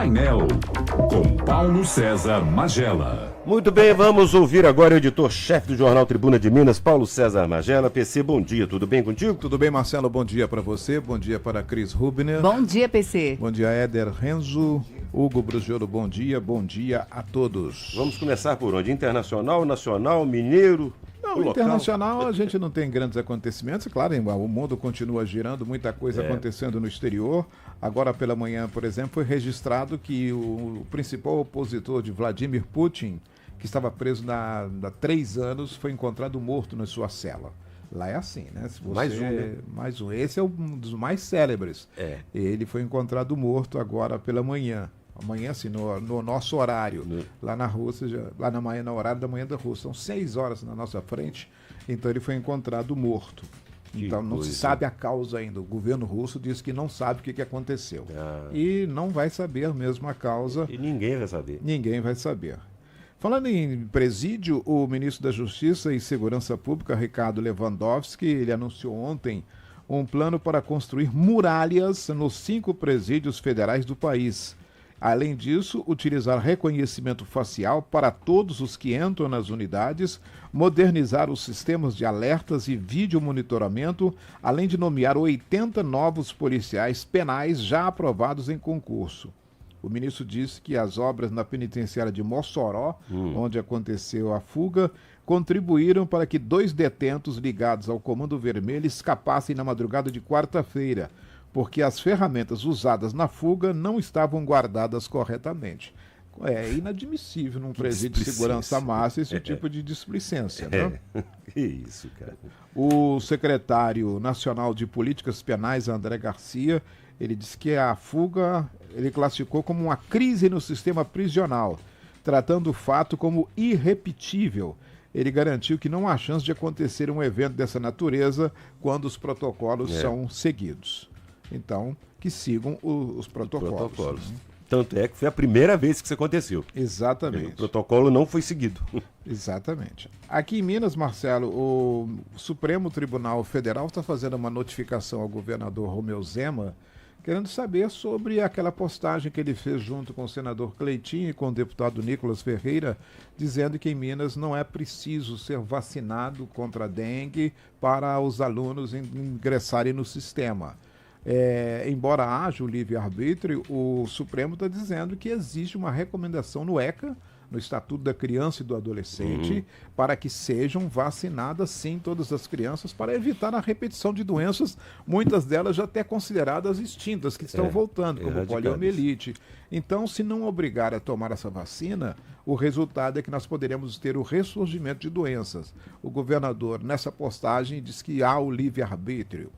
Painel, com Paulo César Magela. Muito bem, vamos ouvir agora o editor-chefe do Jornal Tribuna de Minas, Paulo César Magela. PC, bom dia, tudo bem contigo? Tudo bem, Marcelo, bom dia para você, bom dia para Cris Rubner. Bom dia, PC. Bom dia, Éder Renzo, Hugo Brugiolo, bom dia a todos. Vamos começar por onde? Internacional, nacional, mineiro? Não, internacional a gente não tem grandes acontecimentos, claro, o mundo continua girando, muita coisa acontecendo no exterior. Agora pela manhã, por exemplo, foi registrado que o principal opositor de Vladimir Putin, que estava preso há 3 anos, foi encontrado morto na sua cela. Lá é assim, né? Se você... Mais um, né? Mais um. Esse é um dos mais célebres. Ele foi encontrado morto agora pela manhã. Amanhã, assim, no nosso horário, lá na Rússia, lá no horário da manhã da Rússia. São 6 horas na nossa frente, então ele foi encontrado morto. Então não se sabe a causa ainda. O governo russo diz que não sabe o que aconteceu. E não vai saber mesmo a causa. E ninguém vai saber. Ninguém vai saber. Falando em presídio, o ministro da Justiça e Segurança Pública, Ricardo Lewandowski, ele anunciou ontem um plano para construir muralhas nos 5 presídios federais do país. Além disso, utilizar reconhecimento facial para todos os que entram nas unidades, modernizar os sistemas de alertas e vídeo monitoramento, além de nomear 80 novos policiais penais já aprovados em concurso. O ministro disse que as obras na penitenciária de Mossoró, onde aconteceu a fuga, contribuíram para que 2 detentos ligados ao Comando Vermelho escapassem na madrugada de quarta-feira, porque as ferramentas usadas na fuga não estavam guardadas corretamente. É inadmissível num presídio de segurança máxima esse tipo de displicência, né? Que isso, cara. O secretário nacional de Políticas Penais, André Garcia, ele disse que a fuga ele classificou como uma crise no sistema prisional, tratando o fato como irrepetível. Ele garantiu que não há chance de acontecer um evento dessa natureza quando os protocolos são seguidos. Então, que sigam os protocolos. Tanto é que foi a primeira vez que isso aconteceu. Exatamente. O protocolo não foi seguido. Exatamente. Aqui em Minas, Marcelo, o Supremo Tribunal Federal está fazendo uma notificação ao governador Romeu Zema, querendo saber sobre aquela postagem que ele fez junto com o senador Cleitinho e com o deputado Nicolas Ferreira, dizendo que em Minas não é preciso ser vacinado contra a dengue para os alunos ingressarem no sistema. Embora haja o livre-arbítrio, o Supremo está dizendo que existe uma recomendação no ECA, no Estatuto da Criança e do Adolescente, para que sejam vacinadas sim todas as crianças, para evitar a repetição de doenças, muitas delas já até consideradas extintas, que estão voltando, como poliomielite. Então, se não obrigar a tomar essa vacina, o resultado é que nós poderemos ter o ressurgimento de doenças. O governador, nessa postagem, diz que há o livre-arbítrio.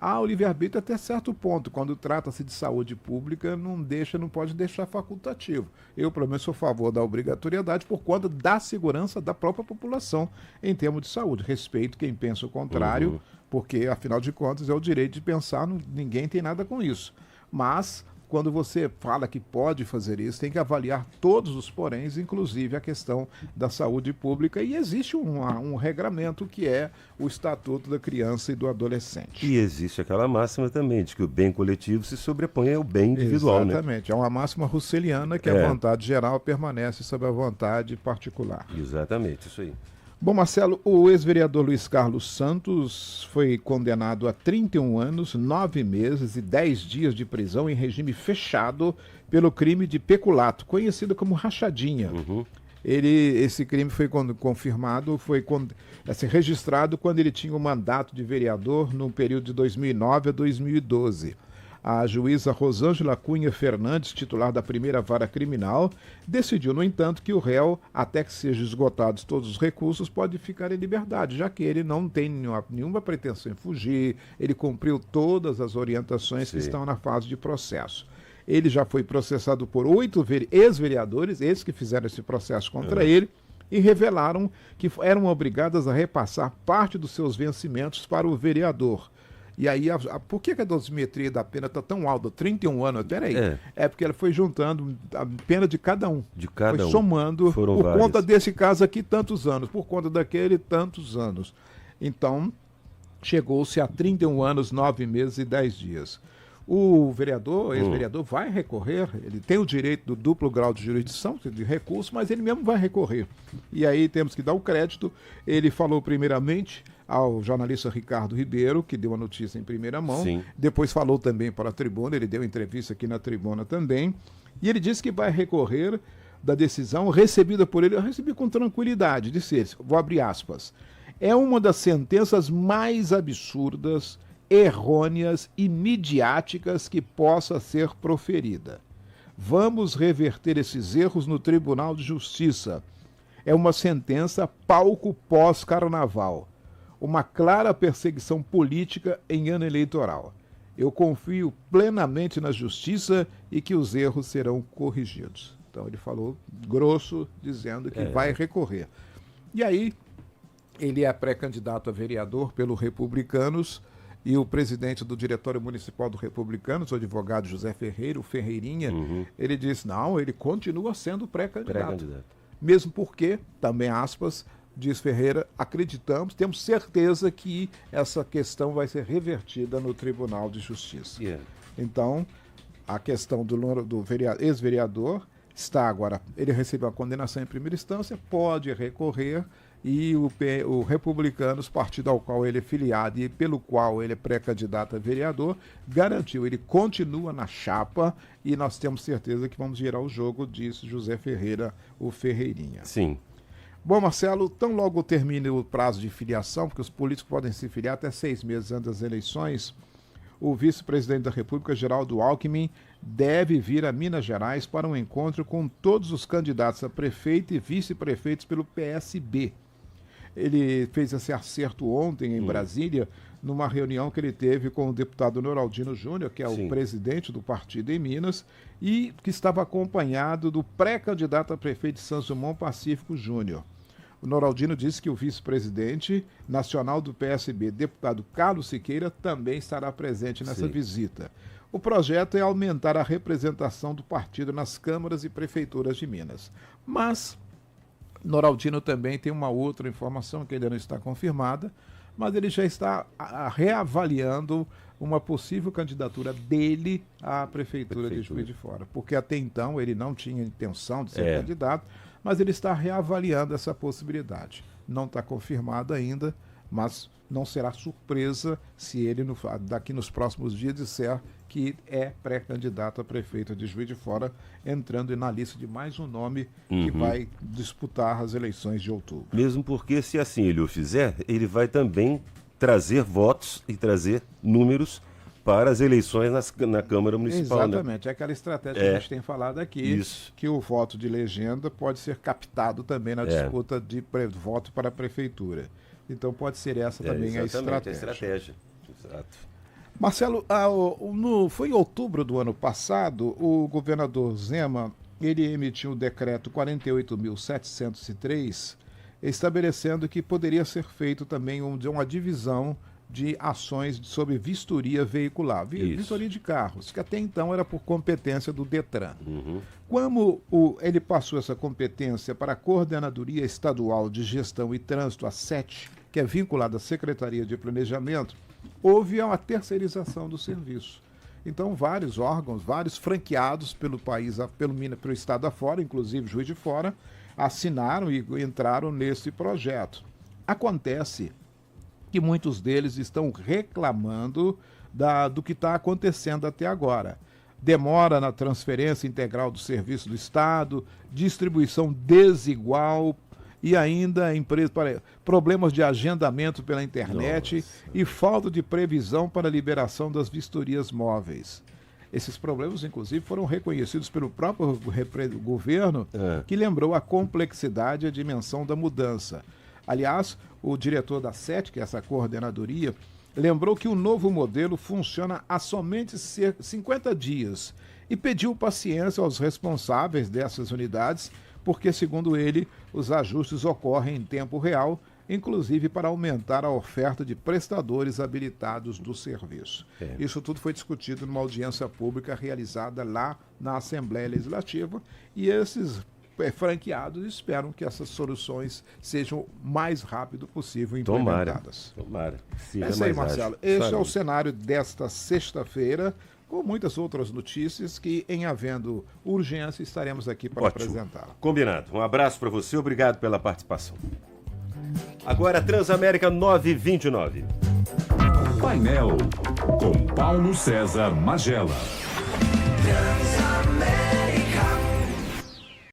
O livre-arbítrio até certo ponto, quando trata-se de saúde pública, não pode deixar facultativo. Eu, pelo menos, sou a favor da obrigatoriedade por conta da segurança da própria população em termos de saúde. Respeito quem pensa o contrário, porque, afinal de contas, é o direito de pensar, ninguém tem nada com isso. Mas, quando você fala que pode fazer isso, tem que avaliar todos os poréns, inclusive a questão da saúde pública, e existe um regramento que é o Estatuto da Criança e do Adolescente. E existe aquela máxima também, de que o bem coletivo se sobrepõe ao bem individual, Exatamente, é uma máxima russeliana que a vontade geral permanece sobre a vontade particular. Exatamente, isso aí. Bom, Marcelo, o ex-vereador Luiz Carlos Santos foi condenado a 31 anos, 9 meses e 10 dias de prisão em regime fechado pelo crime de peculato, conhecido como rachadinha. Esse crime foi confirmado, foi registrado quando ele tinha o mandato de vereador no período de 2009 a 2012. A juíza Rosângela Cunha Fernandes, titular da primeira vara criminal, decidiu, no entanto, que o réu, até que sejam esgotados todos os recursos, pode ficar em liberdade, já que ele não tem nenhuma pretensão em fugir, ele cumpriu todas as orientações que estão na fase de processo. Ele já foi processado por 8 ex-vereadores, esses que fizeram esse processo contra ele, e revelaram que eram obrigadas a repassar parte dos seus vencimentos para o vereador. E aí, por que a dosimetria da pena está tão alta? 31 anos, peraí. É porque ela foi juntando a pena de cada um. Foi somando, por conta desse caso aqui, tantos anos, por conta daquele, tantos anos. Então, chegou-se a 31 anos, 9 meses e 10 dias. O vereador, ex-vereador, vai recorrer, ele tem o direito do duplo grau de jurisdição, de recurso, mas ele mesmo vai recorrer. E aí temos que dar o crédito. Ele falou primeiramente ao jornalista Ricardo Ribeiro, que deu a notícia em primeira mão. Sim. Depois falou também para a Tribuna, ele deu entrevista aqui na Tribuna também. E ele disse que vai recorrer da decisão recebida por ele. Eu recebi com tranquilidade, disse ele, vou abrir aspas. É uma das sentenças mais absurdas, errôneas e midiáticas que possa ser proferida. Vamos reverter esses erros no Tribunal de Justiça. É uma sentença palco pós-carnaval. Uma clara perseguição política em ano eleitoral. Eu confio plenamente na Justiça e que os erros serão corrigidos. Então ele falou grosso, dizendo que vai recorrer. E aí, ele é pré-candidato a vereador pelo Republicanos e o presidente do Diretório Municipal do Republicanos, o advogado José Ferreira, o Ferreirinha, ele disse, não, ele continua sendo pré-candidato. Mesmo porque, também aspas, diz Ferreira, acreditamos, temos certeza que essa questão vai ser revertida no Tribunal de Justiça. Então, a questão do ex-vereador está agora, ele recebeu a condenação em primeira instância, pode recorrer e o Republicanos, partido ao qual ele é filiado e pelo qual ele é pré-candidato a vereador, garantiu, ele continua na chapa e nós temos certeza que vamos girar o jogo, disse José Ferreira, o Ferreirinha. Sim. Bom, Marcelo, tão logo termine o prazo de filiação, porque os políticos podem se filiar até 6 meses antes das eleições, o vice-presidente da República, Geraldo Alckmin, deve vir a Minas Gerais para um encontro com todos os candidatos a prefeito e vice-prefeitos pelo PSB. Ele fez esse acerto ontem em Brasília, numa reunião que ele teve com o deputado Noraldino Júnior, que é o presidente do partido em Minas, e que estava acompanhado do pré-candidato a prefeito de São Simão, Pacífico Júnior. O Noraldino disse que o vice-presidente nacional do PSB, deputado Carlos Siqueira, também estará presente nessa visita. O projeto é aumentar a representação do partido nas câmaras e prefeituras de Minas. Mas Noraldino também tem uma outra informação que ainda não está confirmada, mas ele já está reavaliando uma possível candidatura dele à prefeitura de Juiz de Fora, porque até então ele não tinha intenção de ser candidato, mas ele está reavaliando essa possibilidade. Não está confirmado ainda, mas não será surpresa se ele, daqui nos próximos dias, disser que é pré-candidato a prefeito de Juiz de Fora, entrando na lista de mais um nome que vai disputar as eleições de outubro. Mesmo porque, se assim ele o fizer, ele vai também trazer votos e trazer números para as eleições na Câmara Municipal. Exatamente, é aquela estratégia que a gente tem falado aqui, que o voto de legenda pode ser captado também na disputa de voto para a prefeitura. Então pode ser essa também a estratégia. Exato. Marcelo, foi em outubro do ano passado, o governador Zema, ele emitiu o decreto 48.703, estabelecendo que poderia ser feito também uma divisão de ações sobre vistoria veicular, vistoria de carros, que até então era por competência do Detran. Como ele passou essa competência para a Coordenadoria Estadual de Gestão e Trânsito, a SET, que é vinculada à Secretaria de Planejamento, houve uma terceirização do serviço. Então, vários órgãos, vários franqueados pelo país, pelo estado afora, inclusive Juiz de Fora, assinaram e entraram nesse projeto. Acontece que muitos deles estão reclamando do que está acontecendo até agora. Demora na transferência integral do serviço do Estado, distribuição desigual e ainda problemas de agendamento pela internet e falta de previsão para a liberação das vistorias móveis. Esses problemas, inclusive, foram reconhecidos pelo próprio governo, que lembrou a complexidade e a dimensão da mudança. Aliás, o diretor da SET, que é essa coordenadoria, lembrou que o novo modelo funciona há somente 50 dias e pediu paciência aos responsáveis dessas unidades, porque, segundo ele, os ajustes ocorrem em tempo real, inclusive para aumentar a oferta de prestadores habilitados do serviço. Isso tudo foi discutido numa audiência pública realizada lá na Assembleia Legislativa e esses franqueados esperam que essas soluções sejam o mais rápido possível implementadas. Tomara. É isso aí, Marcelo. Esse é o cenário desta sexta-feira, com muitas outras notícias que, em havendo urgência, estaremos aqui para apresentá-la. Combinado. Um abraço para você, obrigado pela participação. Agora, Transamérica 929. Painel com Paulo César Magela.